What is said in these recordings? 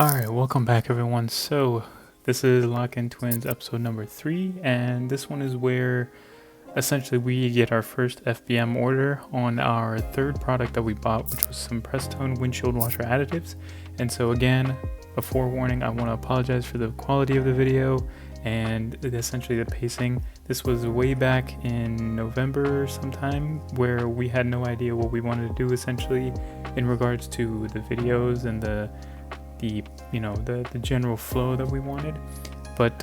Alright, welcome back everyone. So this is Lock-In Twins episode number 3, and this one is where essentially we get our first FBM order on our third product that we bought, which was some Prestone windshield washer additives. And so again, a forewarning, I want to apologize for the quality of the video and essentially the pacing. This was way back in November sometime, where we had no idea what we wanted to do essentially in regards to the videos and the general flow that we wanted. But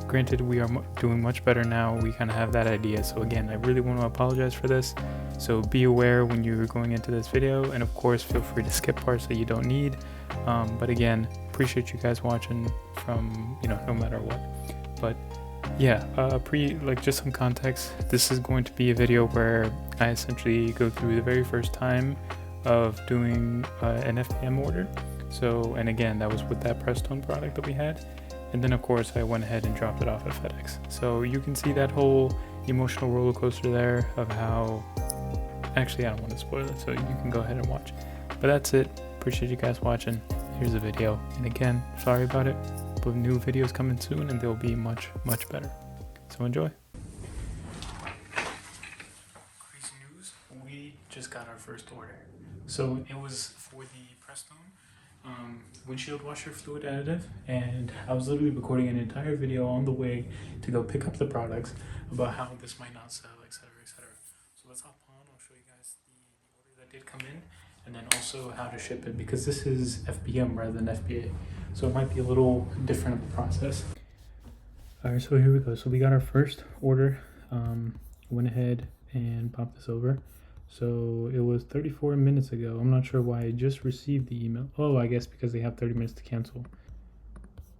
granted, we are doing much better now. We kind of have that idea. So again, I really want to apologize for this. So be aware when you're going into this video, and of course feel free to skip parts that you don't need. But again, appreciate you guys watching from no matter what. But yeah, just some context. This is going to be a video where I essentially go through the very first time of doing an FBM order. So, and again, that was with that Prestone product that we had. And then of course I went ahead and dropped it off at Fedex. So you can see that whole emotional roller coaster there of how, actually I don't want to spoil it, so you can go ahead and watch. But that's it. Appreciate you guys watching. Here's the video. And again, sorry about it, but new videos coming soon and they'll be much better. So enjoy. Crazy news, we just got our first order. So it was for the Prestone windshield washer fluid additive, and I was literally recording an entire video on the way to go pick up the products about how this might not sell, etc, etc. So let's hop on. I'll show you guys the order that did come in, and then also how to ship it, because this is FBM rather than FBA, so it might be a little different of a process. Alright, so here we go. So we got our first order. Went ahead and popped this over. So it was 34 minutes ago. I'm not sure why I just received the email. Oh, I guess because they have 30 minutes to cancel.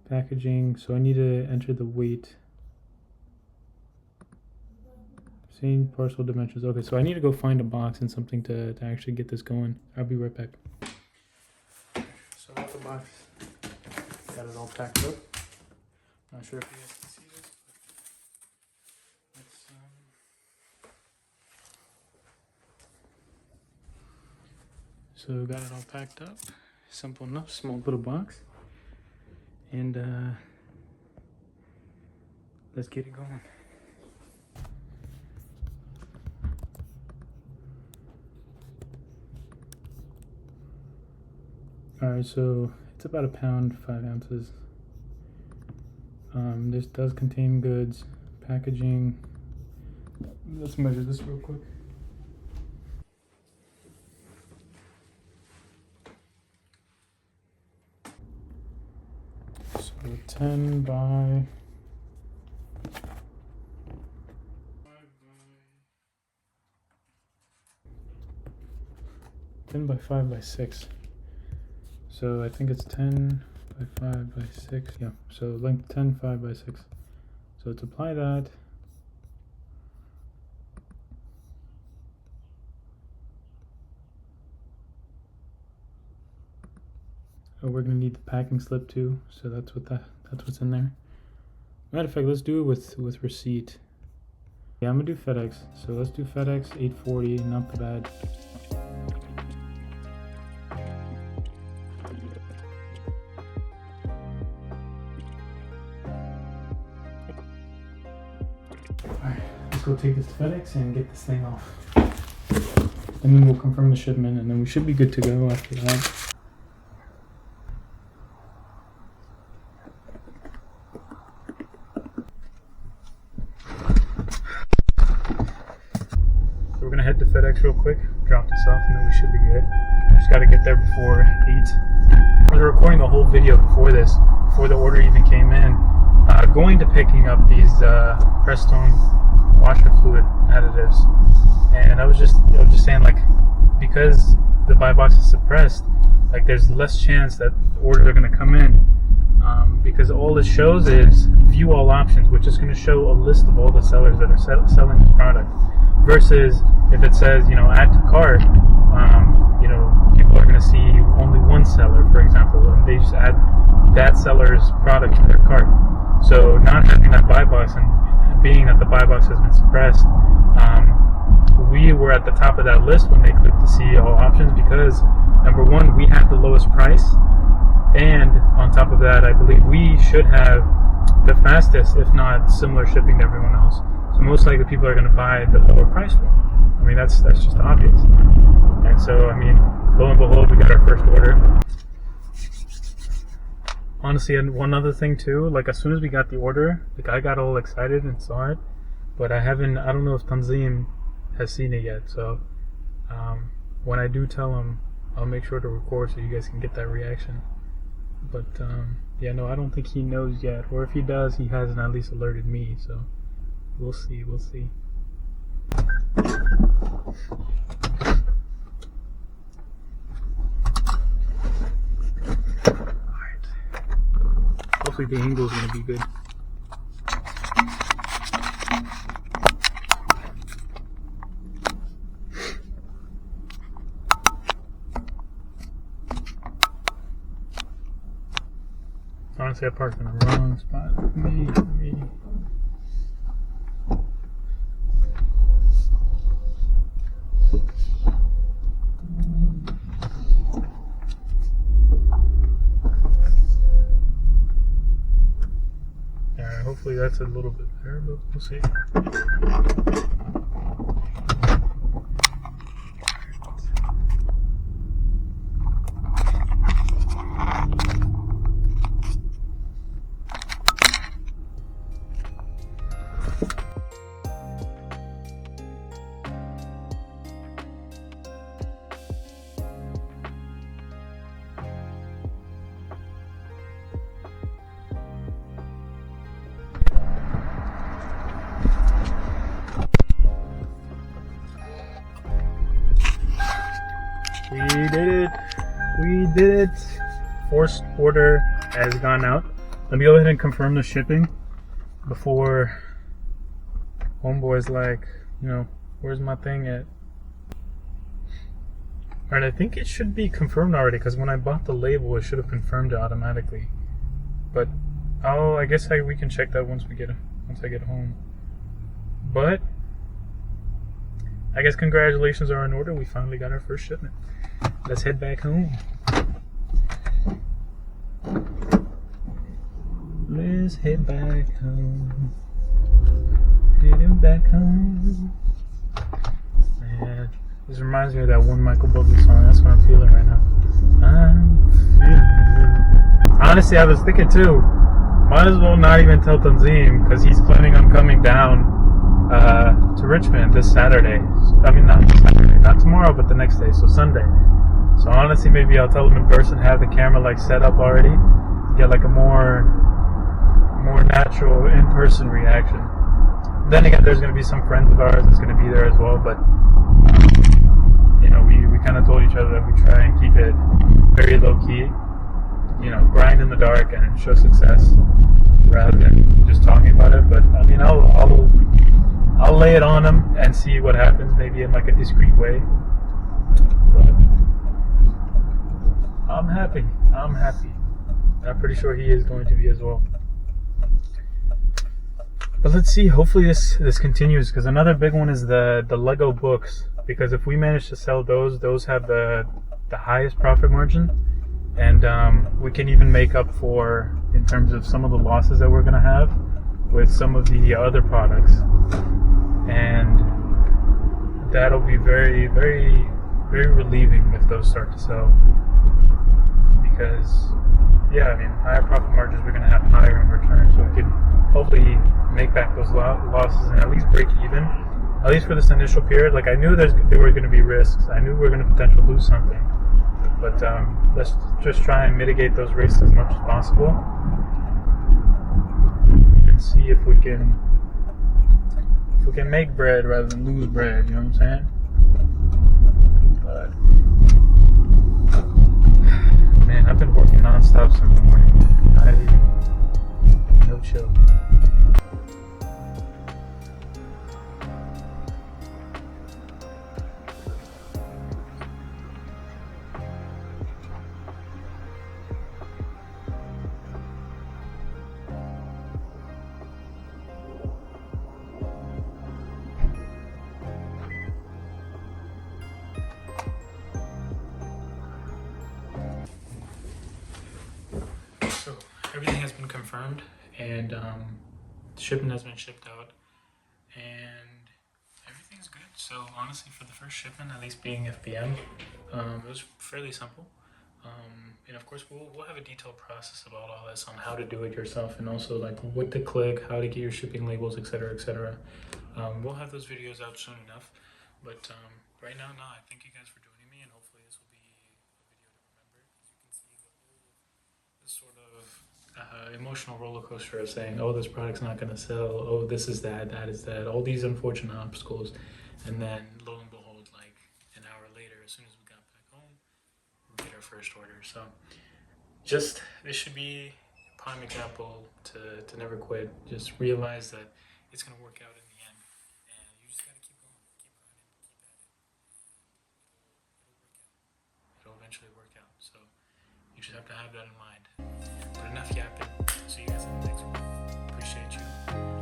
Packaging. So I need to enter the weight. Same parcel dimensions. Okay, so I need to go find a box and something to actually get this going. I'll be right back. So I got the box. Got it all packed up. Not sure if you guys can see this, but let's so got it all packed up. Simple enough, small little box. And let's get it going. Alright, so it's about 1 pound, 5 ounces. This does contain goods, packaging. Let's measure this real quick. So 10 by 5 by 6. So I think it's 10 by 5 by 6. Yeah, so length 10, 5 by 6. So let's apply that. Oh, we're gonna need the packing slip too, so that's what's in there. Matter of fact, let's do it with receipt. Yeah, I'm gonna do FedEx. So let's do FedEx, $8.40, not bad. Alright, let's go take this to FedEx and get this thing off. And then we'll confirm the shipment, and then we should be good to go after that. We're gonna head to FedEx real quick, drop this off, and then we should be good. Just gotta get there before 8. We were recording the whole video before this, before the order even came in, going to picking up these Prestone washer fluid additives, and I was just saying, like, because the buy box is suppressed, like there's less chance that orders are gonna come in, because all it shows is view all options, which is gonna show a list of all the sellers that are selling the product. Versus if it says, add to cart, people are going to see only one seller, for example, and they just add that seller's product to their cart. So not having that buy box, and being that the buy box has been suppressed, we were at the top of that list when they clicked to see all options, because number one, we had the lowest price, And on top of that, I believe we should have the fastest, if not similar, shipping to everyone else. So most likely people are going to buy the lower price one. I mean, that's just obvious. And so, I mean, lo and behold, we got our first order. Honestly, and one other thing too, like as soon as we got the order, like I got all excited and saw it, but I don't know if Tanzim has seen it yet. So when I do tell him, I'll make sure to record so you guys can get that reaction. But yeah, no, I don't think he knows yet, or if he does, he hasn't at least alerted me. So we'll see. Hopefully the angle is going to be good. Honestly, I parked in the wrong spot. Me. Hopefully that's a little bit better, but we'll see. We did it. First order has gone out. Let me go ahead and confirm the shipping before homeboy's like, where's my thing at? Alright, I think it should be confirmed already, because when I bought the label, it should have confirmed it automatically. But I guess we can check that once I get home. But I guess congratulations are in order. We finally got our first shipment. Let's head back home. Let's head back home. Heading back home. Man, this reminds me of that one Michael Bublé song. That's what I'm feeling right now. I'm feeling. Honestly, I was thinking too, might as well not even tell Tanzim, because he's planning on coming down to Richmond this Saturday. I mean, not Saturday, not tomorrow, but the next day, so Sunday. So honestly, maybe I'll tell him in person, have the camera like set up already, get like a more natural in-person reaction. Then again, there's going to be some friends of ours that's going to be there as well, but we kind of told each other that we try and keep it very low-key, grind in the dark and show success rather than just talking about it. But I mean, I'll lay it on him and see what happens, maybe in like a discreet way. But I'm happy. And I'm pretty sure he is going to be as well. But let's see. Hopefully this continues, because another big one is the Lego books. Because if we manage to sell those have the highest profit margin, and we can even make up for, in terms of some of the losses that we're going to have with some of the other products. And that'll be very, very, very relieving if those start to sell. Because, yeah, I mean, higher profit margins, we're going to have higher in return, so we can hopefully make back those losses and at least break even, at least for this initial period. Like, I knew there were going to be risks. I knew we were going to potentially lose something. But let's just try and mitigate those risks as much as possible and see if we can make bread rather than lose bread, you know what I'm saying? But man, I've been working non-stop since the morning. No chill. everything has been confirmed, and shipment has been shipped out, and everything's good. So honestly, for the first shipment, at least being FBM, it was fairly simple. And of course, we'll have a detailed process about all this on how to do it yourself, and also like what to click, how to get your shipping labels, etc., etc. We'll have those videos out soon enough, but right now, no, I thank you guys for joining me, and hopefully this will be a video to remember, because you can see this sort of emotional roller coaster of saying, oh, this product's not going to sell, oh, this is that is that, all these unfortunate obstacles, and then lo and behold, like an hour later, as soon as we got back home, we get our first order. So just, this should be a prime example to never quit. Just realize that it's going to work out in the end, and you just got to keep going, keep grinding, keep at it, and it'll work out. It'll eventually work out. So you just have to have that in mind. But enough yapping. See you guys in the next one. Appreciate you.